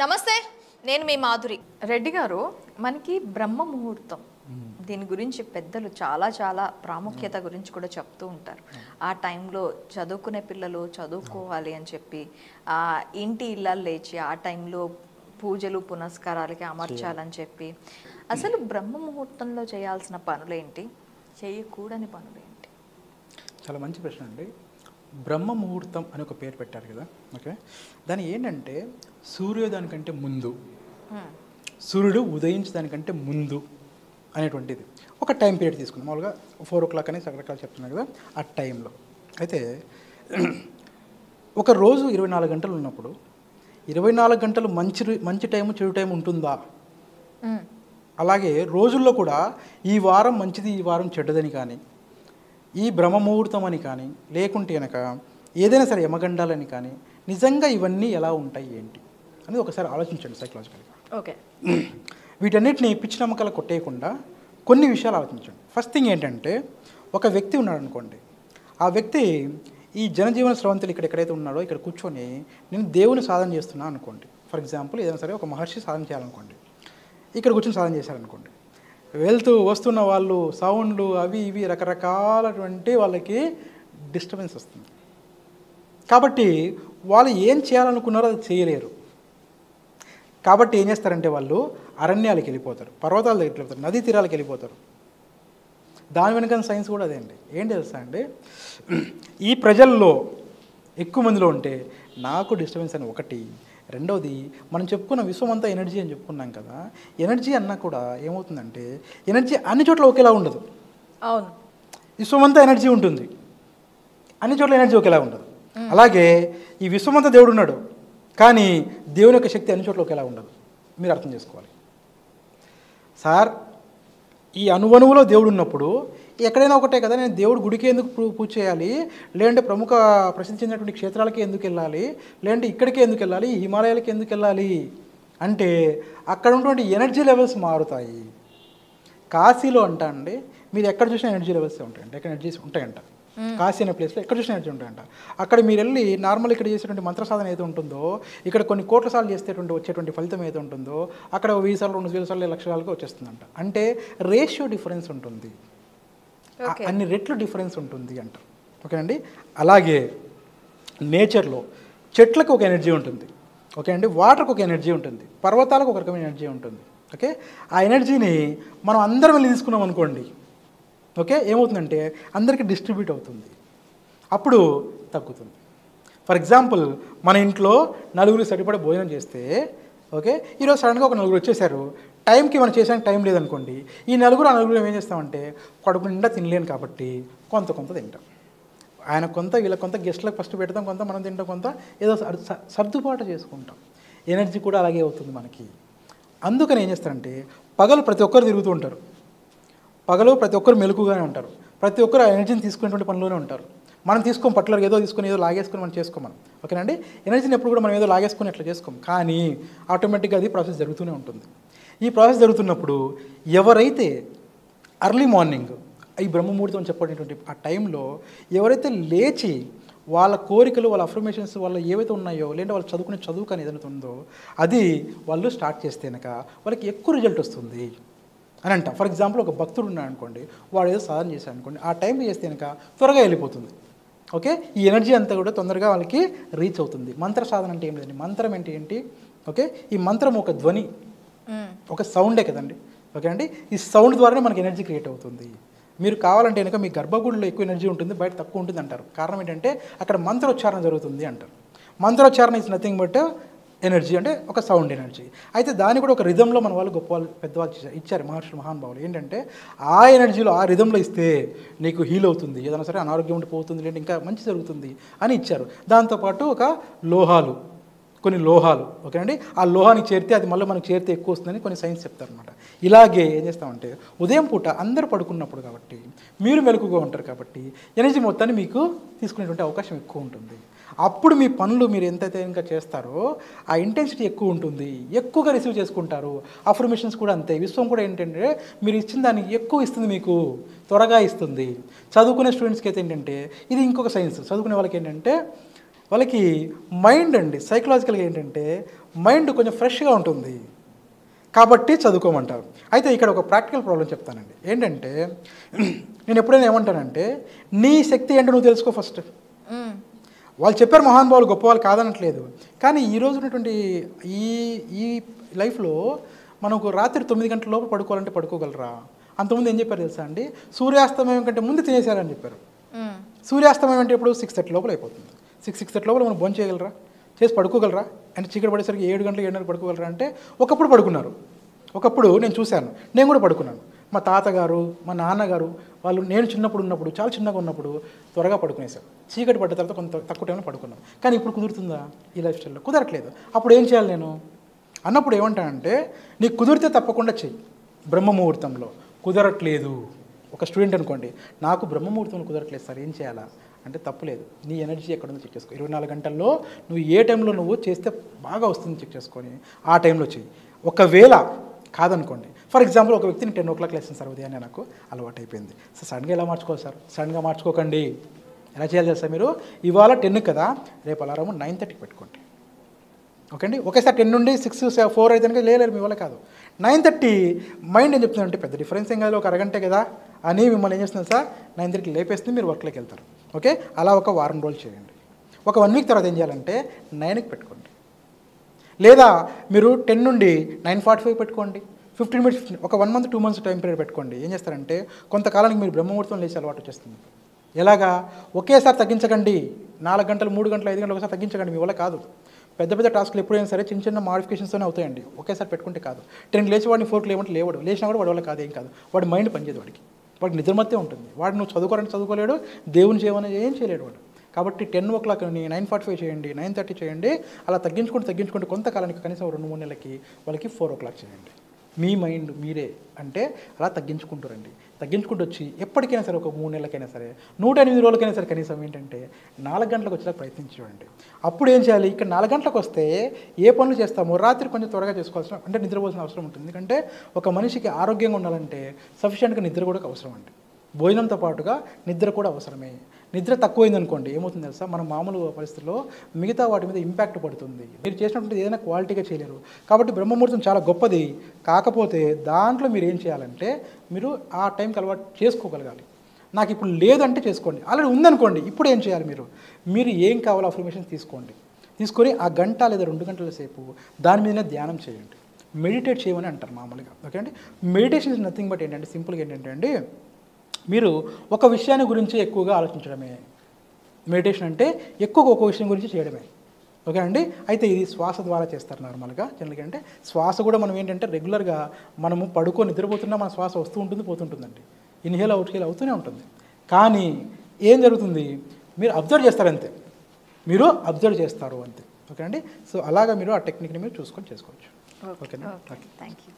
నమస్తే, నేను మీ మాధురి. రెడ్డి గారు, మనకి బ్రహ్మ ముహూర్తం దీని గురించి పెద్దలు చాలా ప్రాముఖ్యత గురించి కూడా చెప్తూ ఉంటారు. ఆ టైంలో చదువుకునే పిల్లలు చదువుకోవాలి అని చెప్పి ఇంటి ఇళ్ళలు లేచి ఆ టైంలో పూజలు పునస్కారాలకి అమర్చాలని చెప్పి, అసలు బ్రహ్మ ముహూర్తంలో చేయాల్సిన పనులేంటి, చేయకూడని పనులేంటి? చాలా మంచి ప్రశ్న అండి. బ్రహ్మ ముహూర్తం అని ఒక పేరు పెట్టారు కదా, ఓకే. దాని ఏంటంటే సూర్యోదయానికంటే ముందు, సూర్యుడు ఉదయించడానికంటే ముందు అనేటువంటిది ఒక టైం పీరియడ్ తీసుకున్నాం. మామూలుగా 4 o'clock అని రకరకాలు చెప్తున్నాను కదా, ఆ టైంలో అయితే ఒక రోజు 24 గంటలు ఉన్నప్పుడు 24 గంటలు మంచి టైము చెడు టైం ఉంటుందా? అలాగే రోజుల్లో కూడా ఈ వారం మంచిది ఈ వారం చెడ్డదని కానీ, ఈ బ్రహ్మ ముహూర్తం అని కానీ, లేకుంటే కనుక ఏదైనా సరే యమగండాలని కానీ, నిజంగా ఇవన్నీ ఎలా ఉంటాయి ఏంటి అనేది ఒకసారి ఆలోచించండి సైకలాజికల్గా. ఓకే, వీటన్నిటిని పిచ్చి నమ్మకాలు కొట్టేయకుండా కొన్ని విషయాలు ఆలోచించండి. ఫస్ట్ థింగ్ ఏంటంటే, ఒక వ్యక్తి ఉన్నాడు అనుకోండి, ఆ వ్యక్తి ఈ జనజీవన స్రవంతులు ఎక్కడైతే ఉన్నాడో ఇక్కడ కూర్చొని నేను దేవుని సాధన చేస్తున్నాను అనుకోండి. ఫర్ ఎగ్జాంపుల్ ఏదైనా సరే ఒక మహర్షి సాధన చేయాలనుకోండి, ఇక్కడ కూర్చొని సాధన చేశారనుకోండి, వెళ్తూ వస్తున్న వాళ్ళు సౌండ్లు అవి ఇవి రకరకాలటువంటి వాళ్ళకి డిస్టర్బెన్స్ వస్తుంది. కాబట్టి వాళ్ళు ఏం చేయాలనుకున్నారో అది చేయలేరు. కాబట్టి ఏం చేస్తారంటే వాళ్ళు అరణ్యాలకు వెళ్ళిపోతారు, పర్వతాల దగ్గరికి వెళ్ళిపోతారు, నదీ తీరాలకు వెళ్ళిపోతారు. దాని వెనుక సైన్స్ కూడా అదే అండి. ఏంటి తెలుసా అండి, ఈ ప్రజల్లో ఎక్కువ మందిలో ఉంటే నాకు డిస్టర్బెన్స్ అని ఒకటి, రెండవది మనం చెప్పుకున్న విశ్వం అంతా ఎనర్జీ అని చెప్పుకున్నాం కదా, ఎనర్జీ అన్నా కూడా ఏమవుతుందంటే ఎనర్జీ అన్ని చోట్ల ఒకేలా ఉండదు. అవును, విశ్వం అంతా ఎనర్జీ ఉంటుంది, అన్ని చోట్ల ఎనర్జీ ఒకేలా ఉండదు. అలాగే ఈ విశ్వం అంతా దేవుడు ఉన్నాడు, కానీ దేవుని యొక్క శక్తి అన్ని చోట్ల ఒకేలా ఉండదు. మీరు అర్థం చేసుకోవాలి సార్. ఈ అణువణువులో దేవుడు ఉన్నప్పుడు ఎక్కడైనా ఒకటే కదా, నేను దేవుడు గుడికి ఎందుకు పూజ చేయాలి, లేదంటే ప్రముఖ ప్రసిద్ధి చెందినటువంటి క్షేత్రాలకి ఎందుకు వెళ్ళాలి, లేదంటే ఇక్కడికి ఎందుకు వెళ్ళాలి, హిమాలయాలకి ఎందుకు వెళ్ళాలి అంటే అక్కడ ఉన్నటువంటి ఎనర్జీ లెవెల్స్ మారుతాయి. కాశీలో అండి, మీరు ఎక్కడ చూసినా ఎనర్జీ లెవెల్స్ ఉంటాయంట, ఎక్కడ ఎనర్జీస్ ఉంటాయంట. కాశీ అనే ప్లేస్లో ఎక్కడ చూసిన ఎనర్జీ ఉంటాయంట. అక్కడ మీరు వెళ్ళి నార్మల్ ఇక్కడ చేసేటువంటి మంత్ర సాధన ఏదో ఉంటుందో, ఇక్కడ కొన్ని కోట్ల సార్లు వచ్చేటువంటి ఫలితం ఏదో ఉంటుందో, అక్కడ 1000 సార్లు 2000 సార్లు లక్షలకు వచ్చేస్తుందంట. అంటే రేషియో డిఫరెన్స్ ఉంటుంది, అన్ని రెట్లు డిఫరెన్స్ ఉంటుంది అంట. ఓకేనండి. అలాగే నేచర్లో చెట్లకు ఒక ఎనర్జీ ఉంటుంది, ఓకే అండి. వాటర్కి ఒక ఎనర్జీ ఉంటుంది, పర్వతాలకు ఒక రకమైన ఎనర్జీ ఉంటుంది. ఓకే, ఆ ఎనర్జీని మనం అందరం వెళ్ళి తీసుకున్నాం అనుకోండి, ఓకే, ఏమవుతుందంటే అందరికీ డిస్ట్రిబ్యూట్ అవుతుంది, అప్పుడు తగ్గుతుంది. ఫర్ ఎగ్జాంపుల్ మన ఇంట్లో నలుగురు సరిపడే భోజనం చేస్తే, ఓకే, ఈరోజు సడన్గా ఒక నలుగురు వచ్చేసారు, టైంకి మనం చేసానికి టైం లేదనుకోండి, ఈ నలుగురు ఆ నలుగురు ఏం చేస్తామంటే కడుపు నిండా తినలేను కాబట్టి కొంత తింటాం. ఆయన కొంత వీళ్ళ కొంత గెస్ట్లకు ఫస్ట్ పెడతాం, కొంత మనం తింటాం, కొంత ఏదో సర్దుబాటు చేసుకుంటాం. ఎనర్జీ కూడా అలాగే అవుతుంది మనకి. అందుకని ఏం చేస్తారంటే పగలు ప్రతి ఒక్కరు తిరుగుతూ ఉంటారు, పగలు ప్రతి ఒక్కరు మెలకుగానే ఉంటారు, ప్రతి ఒక్కరు ఆ ఎనర్జీని తీసుకునేటువంటి పనిలోనే ఉంటారు. మనం తీసుకోం పర్టికులర్ ఏదో తీసుకొని ఏదో లాగేసుకొని మనం చేసుకోం. ఓకేనండి. ఎనర్జీని ఎప్పుడు కూడా మనం ఏదో లాగేసుకొని అట్లా చేసుకోం, కానీ ఆటోమేటిక్గా అది ప్రాసెస్ జరుగుతూనే ఉంటుంది. ఈ ప్రాసెస్ జరుగుతున్నప్పుడు ఎవరైతే అర్లీ మార్నింగ్ ఈ బ్రహ్మముహూర్తం అని చెప్పేటువంటి ఆ టైంలో ఎవరైతే లేచి వాళ్ళ కోరికలు, వాళ్ళ అఫర్మేషన్స్, వాళ్ళ ఏవైతే ఉన్నాయో, లేదంటే వాళ్ళు చదువుకునే చదువు కానీ ఏదైతే ఉందో అది వాళ్ళు స్టార్ట్ చేస్తే కనుక వాళ్ళకి ఎక్కువ రిజల్ట్ వస్తుంది అని అంట. ఫర్ ఎగ్జాంపుల్ ఒక భక్తుడు ఉన్నాడు అనుకోండి, వాడు ఏదో సాధన చేశాడు అనుకోండి, ఆ టైంకి చేస్తే కనుక త్వరగా వెళ్ళిపోతుంది. ఓకే, ఈ ఎనర్జీ అంతా కూడా తొందరగా వాళ్ళకి రీచ్ అవుతుంది. మంత్ర సాధన అంటే ఏం లేదండి, మంత్రం అంటే ఏంటి, ఓకే, ఈ మంత్రం ఒక ధ్వని, ఒక సౌండే కదండి. ఓకే అండి, ఈ సౌండ్ ద్వారానే మనకి ఎనర్జీ క్రియేట్ అవుతుంది. మీరు కావాలంటే కనుక మీ గర్భగుడిలో ఎక్కువ ఎనర్జీ ఉంటుంది, బయట తక్కువ ఉంటుంది అంటారు. కారణం ఏంటంటే అక్కడ మంత్రోచ్చారణ జరుగుతుంది అంటారు. మంత్రోచ్చారణ ఇస్ నథింగ్ బట్ ఎనర్జీ, అంటే ఒక సౌండ్ ఎనర్జీ. అయితే దాన్ని కూడా ఒక రిధంలో మన వాళ్ళు గొప్ప వాళ్ళు పెద్దవాళ్ళు ఇచ్చారు, మహర్షులు మహానుభావులు. ఏంటంటే ఆ ఎనర్జీలో ఆ రిధంలో ఇస్తే నీకు హీల్ అవుతుంది, ఏదైనా సరే అనారోగ్యం ఉండి పోతుంది, లేదంటే ఇంకా మంచి జరుగుతుంది అని ఇచ్చారు. దాంతోపాటు కొన్ని లోహాలు, ఓకే అండి, ఆ లోహానికి చేరితే అది మళ్ళీ మనకు చేరితే ఎక్కువ వస్తుందని కొన్ని సైన్స్ చెప్తారనమాట. ఇలాగే ఏం చేస్తామంటే ఉదయం పూట అందరూ పడుకున్నప్పుడు కాబట్టి మీరు మెలకుగా ఉంటారు కాబట్టి ఎనర్జీ మొత్తాన్ని మీకు తీసుకునేటువంటి అవకాశం ఎక్కువ ఉంటుంది. అప్పుడు మీ పనులు మీరు ఎంతైతే ఇంకా చేస్తారో ఆ ఇంటెన్సిటీ ఎక్కువ ఉంటుంది, ఎక్కువగా రిసీవ్ చేసుకుంటారు. అఫర్మేషన్స్ కూడా అంతే. విశ్వం కూడా ఏంటంటే మీరు ఇచ్చిన దానికి ఎక్కువ ఇస్తుంది, మీకు త్వరగా ఇస్తుంది. చదువుకునే స్టూడెంట్స్కి అయితే ఏంటంటే ఇది ఇంకొక సైన్స్. చదువుకునే వాళ్ళకి ఏంటంటే వాళ్ళకి మైండ్ అండి సైకలాజికల్గా ఏంటంటే మైండ్ కొంచెం ఫ్రెష్గా ఉంటుంది కాబట్టి చదువుకోమంటారు. అయితే ఇక్కడ ఒక ప్రాక్టికల్ ప్రాబ్లం చెప్తానండి. ఏంటంటే నేను ఎప్పుడైనా ఏమంటానంటే నీ శక్తి ఏంటో నువ్వు తెలుసుకో ఫస్ట్. వాళ్ళు చెప్పారు మహానుభావులు గొప్ప వాళ్ళు కాదనట్లేదు, కానీ ఈ రోజు ఉన్నటువంటి ఈ ఈ లైఫ్లో మనకు రాత్రి 9 గంటల లోపు పడుకోవాలంటే పడుకోగలరా? అంతకుముందు ఏం చెప్పారు తెలుసా అండి, సూర్యాస్తమయం కంటే ముందు తినేసారని చెప్పారు. సూర్యాస్తమయం అంటే ఇప్పుడు 6:30 లోపల అయిపోతుంది. 6:30 లోపల మనం భోజనం చేయగలరా? చేసి పడుకోగలరా? అంటే చీకటి పడేసరికి 7 గంటలు 7:30 పడుకోగలరా అంటే ఒకప్పుడు పడుకున్నారు. ఒకప్పుడు నేను చూశాను, నేను కూడా పడుకున్నాను. మా తాతగారు మా నాన్నగారు వాళ్ళు నేను చిన్నప్పుడు ఉన్నప్పుడు చాలా చిన్నగా ఉన్నప్పుడు త్వరగా పడుకునేసారు. చీకటి పడ్డ తర్వాత కొంత తక్కువ టైంలో పడుకున్నాం. కానీ ఇప్పుడు కుదురుతుందా ఈ లైఫ్ స్టైల్లో? కుదరట్లేదు. అప్పుడు ఏం చేయాలి నేను అన్నప్పుడు ఏమంటానంటే నీకు కుదిరితే తప్పకుండా చెయ్యి బ్రహ్మ ముహూర్తంలో. కుదరట్లేదు ఒక స్టూడెంట్ అనుకోండి, నాకు బ్రహ్మ ముహూర్తంలో కుదరట్లేదు సార్ ఏం చేయాలా అంటే తప్పులేదు, నీ ఎనర్జీ ఎక్కడ ఉందో చెక్ చేసుకో. 24 గంటల్లో నువ్వు ఏ టైంలో నువ్వు చేస్తే బాగా వస్తుంది చెక్ చేసుకొని ఆ టైంలో చెయ్యి. ఒకవేళ కాదనుకోండి, ఫర్ ఎగ్జాంపుల్ ఒక వ్యక్తిని 10 o'clock లేస్తాను సార్ ఉదయాన్నే నాకు అలవాటు అయిపోయింది సార్, సడన్గా ఎలా మార్చుకోవాలి సార్? సడన్గా మార్చుకోకండి. ఎలా చేయాలి తెలుసా? మీరు ఇవాళ 10 కదా, రేపు అలారం 9:30 పెట్టుకోండి. ఓకే అండి, ఒకేసారి 10 నుండి 6, 4 అయితే కనుక లేరు మీ వల్ల కాదు. 9:30 మైండ్ ఏం చెప్తుందంటే పెద్ద డిఫరెన్స్ ఏం కాదు, ఒక అరగంటే కదా అని మిమ్మల్ని ఏం చేస్తుంది సార్ 9:30 లేపేస్తుంది, మీరు వర్క్లోకి వెళ్తారు. ఓకే, అలా ఒక వారం రోజులు చేయండి. ఒక 1 week తర్వాత ఏం చేయాలంటే 9కి పెట్టుకోండి. లేదా మీరు 10 నుండి 9:45 పెట్టుకోండి. 15 minutes ఒక 1 month 2 months టైం పీరియడ్ పెట్టుకోండి. ఏం చేస్తారంటే కొంతకాలానికి మీరు బ్రహ్మముహూర్తం లేచి అలవాటు వచ్చేస్తుంది. ఎలాగా? ఒకేసారి తగ్గించకండి. 4 గంటలు 3 గంటలు 5 గంటలు ఒకసారి తగ్గించకండి, మీ వల్ల కాదు. పెద్ద పెద్ద టాస్క్లు ఎప్పుడైనా సరే చిన్న చిన్న మాడిఫికేషన్స్తోనే అవుతాయండి. ఒకేసారి పెట్టుకుంటే కాదు. 10కి లేచి వాడిని 4కి లేవంటే లేవడు, లేచినా కూడా వాడి వల్ల కాదు, ఏం కాదు. వాడి మైండ్ పనిచేయదు, వాడికి నిద్రమత్తే ఉంటుంది. వాడు నువ్వు చదువుకోవాలంటే చదువుకోలేడు, దేవుని చేయమని ఏం చేయలేడు వాడు. కాబట్టి 10 o'clock 9:45 చేయండి, 9:30 చేయండి. అలా తగ్గించుకుంటూ కొంతకాలానికి కనీసం 2-3 నెలలకి వాళ్ళకి 4 o'clock చేయండి. మీ మైండ్ మీరే అంటే అలా తగ్గించుకుంటారండి. తగ్గించుకుంటూ వచ్చి ఎప్పటికైనా సరే ఒక 3 నెలలకైనా సరే 108 రోజులకైనా సరే కనీసం ఏంటంటే 4 గంటలకు వచ్చేలా ప్రయత్నించండి. అప్పుడు ఏం చేయాలి? ఇక్కడ 4 గంటలకు వస్తే ఏ పనులు చేస్తామో రాత్రి కొంచెం త్వరగా చేసుకోవాల్సిన అంటే నిద్రపోవాల్సిన అవసరం ఉంటుంది. ఎందుకంటే ఒక మనిషికి ఆరోగ్యంగా ఉండాలంటే సఫిషియెంట్గా నిద్ర కూడా అవసరం అండి. భోజనంతో పాటుగా నిద్ర కూడా అవసరమే. నిద్ర తక్కువైంది అనుకోండి ఏమవుతుంది తెలుసా, మన మామూలు పరిస్థితుల్లో మిగతా వాటి మీద ఇంపాక్ట్ పడుతుంది. మీరు చేసినటువంటి ఏదైనా క్వాలిటీగా చేయలేరు. కాబట్టి బ్రహ్మముహూర్తం చాలా గొప్పది. కాకపోతే దాంట్లో మీరు ఏం చేయాలంటే మీరు ఆ టైంకి అలవాటు చేసుకోగలగాలి. నాకు ఇప్పుడు లేదంటే చేసుకోండి. ఆల్రెడీ ఉందనుకోండి, ఇప్పుడు ఏం చేయాలి? మీరు ఏం కావాలో అఫర్మేషన్స్ తీసుకొని ఆ గంట లేదా 2 గంటల సేపు దాని మీదనే ధ్యానం చేయండి. మెడిటేట్ చేయమని అంటారు మామూలుగా. ఓకే అండి, మెడిటేషన్ ఇస్ నథింగ్ బట్ ఏంటంటే సింపుల్గా ఏంటంటే అండి మీరు ఒక విషయాన్ని గురించి ఎక్కువగా ఆలోచించడమే. మెడిటేషన్ అంటే ఎక్కువగా ఒక విషయం గురించి చేయడమే. ఓకే అండి, అయితే ఇది శ్వాస ద్వారా చేస్తారు నార్మల్గా. జనరల్గా అంటే శ్వాస కూడా మనం ఏంటంటే రెగ్యులర్గా మనము పడుకొని నిద్రపోతున్నా మన శ్వాస వస్తూ ఉంటుంది పోతుంటుందండి. ఇన్హేల్ అవుట్హేల్ అవుతూనే ఉంటుంది. కానీ ఏం జరుగుతుంది? మీరు అబ్జర్వ్ చేస్తారు అంతే, మీరు అబ్జర్వ్ చేస్తారు అంతే. ఓకే అండి, సో అలాగా మీరు ఆ టెక్నిక్ని మీరు చూసుకొని చేసుకోవచ్చు. ఓకేనా? Okay, thank you.